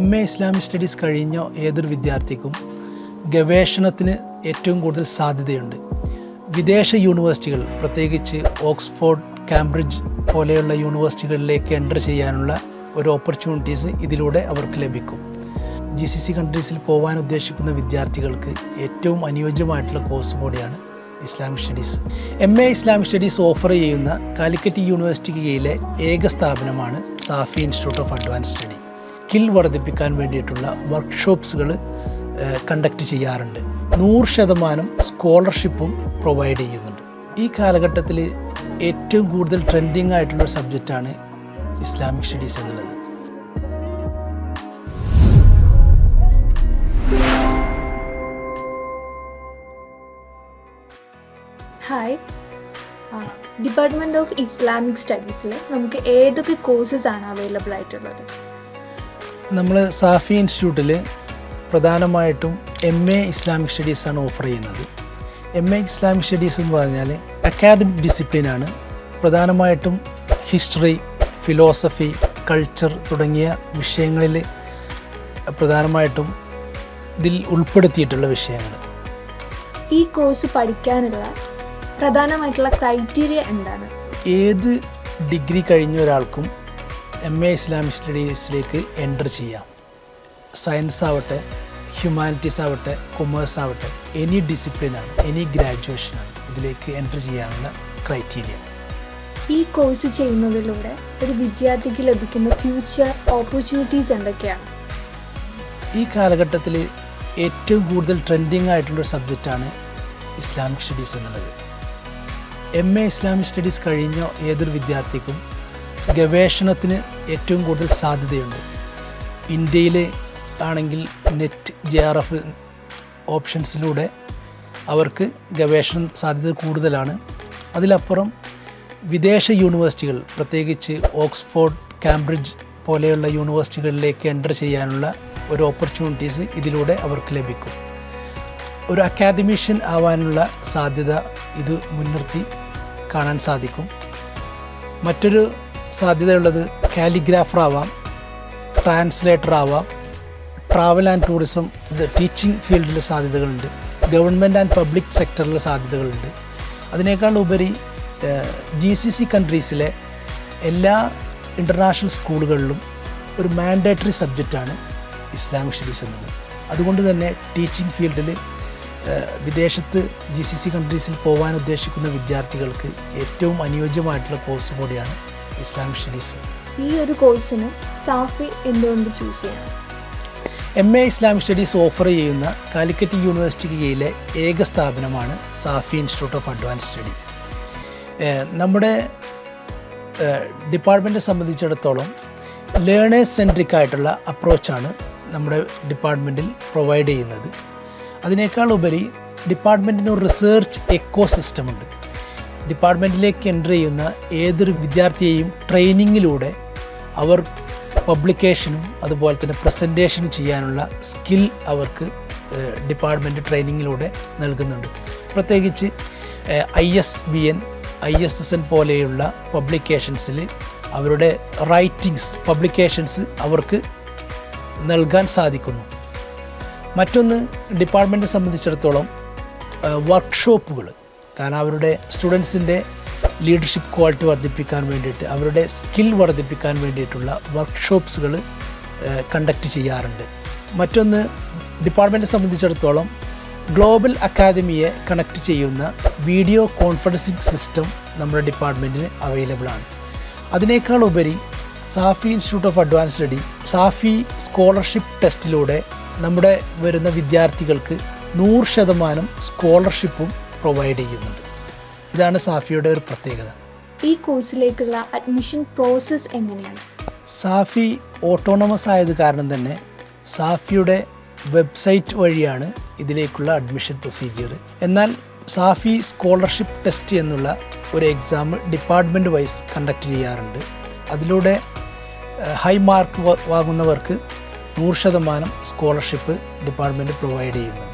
MA Islamic studies കഴിഞ്ഞ ഏതൊരു വിദ്യാർത്ഥിക്കും ഗവേഷണത്തിന് ഏറ്റവും കൂടുതൽ സാധ്യതയുണ്ട്. വിദേശ യൂണിവേഴ്സിറ്റികൾ, പ്രത്യേകിച്ച് ഓക്സ്ഫോർഡ്, കാംബ്രിഡ്ജ് പോലെയുള്ള യൂണിവേഴ്സിറ്റികളിലേക്ക് എൻ്റർ ചെയ്യാനുള്ള ഒരു ഓപ്പർച്യൂണിറ്റീസ് ഇതിലൂടെ അവർക്ക് ലഭിക്കും. GCC കൺട്രീസിൽ പോകാൻ ഉദ്ദേശിക്കുന്ന വിദ്യാർത്ഥികൾക്ക് ഏറ്റവും അനുയോജ്യമായിട്ടുള്ള കോഴ്സ് കൂടിയാണ് Islamic studies. MA Islamic studies offer ചെയ്യുന്ന കാലിക്കറ്റ് യൂണിവേഴ്സിറ്റിക്ക് കീഴിലെ ഏക സ്ഥാപനമാണ് Safi institute of advance study. Skill വർദ്ധിപ്പിക്കാൻ വേണ്ടിയിട്ടുള്ള വർക്ക്ഷോപ്സുകൾ കണ്ടക്ട് ചെയ്യാറുണ്ട്. 100% സ്കോളർഷിപ്പും പ്രൊവൈഡ് ചെയ്യുന്നുണ്ട്. ഈ കാലഘട്ടത്തിൽ ഏറ്റവും കൂടുതൽ ട്രെൻഡിങ് ആയിട്ടുള്ള സബ്ജക്റ്റാണ് ഇസ്ലാമിക് സ്റ്റഡീസ് എന്നുള്ളത്. ഹായ്, ഡിപ്പാർട്ട്മെൻറ്റ് ഓഫ് ഇസ്ലാമിക് സ്റ്റഡീസിൽ നമുക്ക് ഏതൊക്കെ കോഴ്സസ് ആണ് അവൈലബിൾ ആയിട്ടുള്ളത്? നമ്മൾ സാഫി ഇൻസ്റ്റിറ്റ്യൂട്ടിൽ പ്രധാനമായിട്ടും MA ഇസ്ലാമിക് സ്റ്റഡീസാണ് ഓഫർ ചെയ്യുന്നത്. MA ഇസ്ലാമിക് സ്റ്റഡീസ് എന്ന് പറഞ്ഞാൽ അക്കാദമിക് ഡിസിപ്ലിനാണ്. പ്രധാനമായിട്ടും ഹിസ്റ്ററി, ഫിലോസഫി, കൾച്ചർ തുടങ്ങിയ വിഷയങ്ങളിൽ പ്രധാനമായിട്ടും ഇതിൽ ഉൾപ്പെടുത്തിയിട്ടുള്ള വിഷയങ്ങൾ. ഈ കോഴ്സ് പഠിക്കാനുള്ള പ്രധാനമായിട്ടുള്ള ക്രൈറ്റീരിയ എന്താണ്? ഏത് ഡിഗ്രി കഴിഞ്ഞ ഒരാൾക്കും MA ഇസ്ലാമിക് സ്റ്റഡീസിലേക്ക് എൻ്റർ ചെയ്യാം. സയൻസ് ആവട്ടെ, ഹ്യൂമാനിറ്റീസ് ആവട്ടെ, കൊമേഴ്സ് ആവട്ടെ, എനി ഡിസിപ്ലിനാണ്, എനി ഗ്രാജുവേഷനാണ് ഇതിലേക്ക് എൻ്റർ ചെയ്യാനുള്ള ക്രൈറ്റീരിയ. ഈ കോഴ്സ് ചെയ്യുന്നതിലൂടെ ഒരു വിദ്യാർത്ഥിക്ക് ലഭിക്കുന്ന ഫ്യൂച്ചർ ഓപ്പർച്യൂണിറ്റീസ് എന്തൊക്കെയാണ്? ഈ കാലഘട്ടത്തിൽ ഏറ്റവും കൂടുതൽ ട്രെൻഡിങ് ആയിട്ടുള്ളൊരു സബ്ജക്റ്റാണ് ഇസ്ലാമിക് സ്റ്റഡീസ് എന്നുള്ളത്. MA ഇസ്ലാമിക് സ്റ്റഡീസ് കഴിഞ്ഞ ഏതൊരു വിദ്യാർത്ഥിക്കും ഗവേഷണത്തിന് ഏറ്റവും കൂടുതൽ സാധ്യതയുണ്ട്. ഇന്ത്യയിൽ ആണെങ്കിൽ നെറ്റ്, JRF ഓപ്ഷൻസിലൂടെ അവർക്ക് ഗവേഷണ സാധ്യത കൂടുതലാണ്. അതിലപ്പുറം വിദേശ യൂണിവേഴ്സിറ്റികൾ, പ്രത്യേകിച്ച് ഓക്സ്ഫോർഡ്, കാംബ്രിഡ്ജ് പോലെയുള്ള യൂണിവേഴ്സിറ്റികളിലേക്ക് എൻ്റർ ചെയ്യാനുള്ള ഒരു ഓപ്പർച്യൂണിറ്റീസ് ഇതിലൂടെ അവർക്ക് ലഭിക്കും. ഒരു അക്കാദമീഷ്യൻ ആവാനുള്ള സാധ്യത ഇത് മുൻനിർത്തി കാണാൻ സാധിക്കും. മറ്റൊരു സാധ്യതയുള്ളത് കാലിഗ്രാഫർ ആവാം, ട്രാൻസ്ലേറ്റർ ആവാം, ട്രാവൽ ആൻഡ് ടൂറിസം, ടീച്ചിങ് ഫീൽഡിൽ സാധ്യതകളുണ്ട്, ഗവൺമെൻറ് ആൻഡ് പബ്ലിക് സെക്ടറിൽ സാധ്യതകളുണ്ട്. അതിനേക്കാൾ ഉപരി GCC കൺട്രീസിലെ എല്ലാ ഇൻ്റർനാഷണൽ സ്കൂളുകളിലും ഒരു മാൻഡേറ്ററി സബ്ജക്റ്റാണ് ഇസ്ലാമിക് സ്റ്റഡീസ് എന്നുള്ളത്. അതുകൊണ്ട് തന്നെ ടീച്ചിങ് ഫീൽഡിൽ വിദേശത്ത് GCC കൺട്രീസിൽ പോകാൻ ഉദ്ദേശിക്കുന്ന വിദ്യാർത്ഥികൾക്ക് ഏറ്റവും അനുയോജ്യമായിട്ടുള്ള കോഴ്സ് കൂടിയാണ് ഇസ്ലാമിക് സ്റ്റഡീസ്. ഈ ഒരു കോഴ്സിന് സാഫി എന്തുകൊണ്ട് ചൂസ് ചെയ്യണം? MA ഇസ്ലാമിക് സ്റ്റഡീസ് ഓഫർ ചെയ്യുന്ന കാലിക്കറ്റ് യൂണിവേഴ്സിറ്റിക്ക് കീഴിലെ ഏക സ്ഥാപനമാണ് Safi institute of advance study. നമ്മുടെ ഡിപ്പാർട്ട്മെൻറ്റിനെ സംബന്ധിച്ചിടത്തോളം ലേണേഴ്സ് സെൻട്രിക് ആയിട്ടുള്ള അപ്രോച്ചാണ് നമ്മുടെ ഡിപ്പാർട്ട്മെൻറ്റിൽ പ്രൊവൈഡ് ചെയ്യുന്നത്. അതിനേക്കാൾ ഉപരി ഡിപ്പാർട്ട്മെൻറ്റിന് ഒരു റിസർച്ച് എക്കോ സിസ്റ്റമുണ്ട്. ഡിപ്പാർട്ട്മെൻറ്റിലേക്ക് എൻ്റർ ചെയ്യുന്ന ഏതൊരു വിദ്യാർത്ഥിയെയും ട്രെയിനിങ്ങിലൂടെ അവർ പബ്ലിക്കേഷനും അതുപോലെ തന്നെ പ്രസൻറ്റേഷനും ചെയ്യാനുള്ള സ്കിൽ അവർക്ക് ഡിപ്പാർട്ട്മെൻറ്റ് ട്രെയിനിങ്ങിലൂടെ നൽകുന്നുണ്ട്. പ്രത്യേകിച്ച് ISBN, ISSN പോലെയുള്ള പബ്ലിക്കേഷൻസിൽ അവരുടെ റൈറ്റിങ്സ്, പബ്ലിക്കേഷൻസ് അവർക്ക് നൽകാൻ സാധിക്കുന്നു. മറ്റൊന്ന്, ഡിപ്പാർട്ട്മെൻറ്റിനെ സംബന്ധിച്ചിടത്തോളം വർക്ക്ഷോപ്പുകൾ, കാരണം അവരുടെ സ്റ്റുഡൻസിൻ്റെ ലീഡർഷിപ്പ് ക്വാളിറ്റി വർദ്ധിപ്പിക്കാൻ വേണ്ടിയിട്ട്, അവരുടെ സ്കിൽ വർദ്ധിപ്പിക്കാൻ വേണ്ടിയിട്ടുള്ള വർക്ക്ഷോപ്സുകൾ കണ്ടക്ട് ചെയ്യാറുണ്ട്. മറ്റൊന്ന്, ഡിപ്പാർട്ട്മെൻറ്റിനെ സംബന്ധിച്ചിടത്തോളം ഗ്ലോബൽ അക്കാദമിയെ കണക്ട് ചെയ്യുന്ന വീഡിയോ കോൺഫറൻസിങ് സിസ്റ്റം നമ്മുടെ ഡിപ്പാർട്ട്മെൻറ്റിന് അവൈലബിൾ ആണ്. അതിനേക്കാൾ ഉപരി Safi institute of advance study Safi scholarship ടെസ്റ്റിലൂടെ നമ്മുടെ വരുന്ന വിദ്യാർത്ഥികൾക്ക് 100% സ്കോളർഷിപ്പും പ്രൊവൈഡ് ചെയ്യുന്നുണ്ട്. ഇതാണ് സാഫിയുടെ ഒരു പ്രത്യേകത. ഈ കോഴ്സിലേക്കുള്ള അഡ്മിഷൻ പ്രോസസ്സ് എങ്ങനെയാണ്? സാഫി ഓട്ടോണമസ് ആയത് കാരണം തന്നെ സാഫിയുടെ വെബ്സൈറ്റ് വഴിയാണ് ഇതിലേക്കുള്ള അഡ്മിഷൻ പ്രൊസീജിയർ. എന്നാൽ സാഫി സ്കോളർഷിപ്പ് ടെസ്റ്റ് എന്നുള്ള ഒരു എക്സാം ഡിപ്പാർട്ട്മെൻറ്റ് വൈസ് കണ്ടക്ട് ചെയ്യാറുണ്ട്. അതിലൂടെ ഹൈ മാർക്ക് വാങ്ങുന്നവർക്ക് 100% സ്കോളർഷിപ്പ് ഡിപ്പാർട്ട്മെൻറ്റ് പ്രൊവൈഡ് ചെയ്യുന്നു.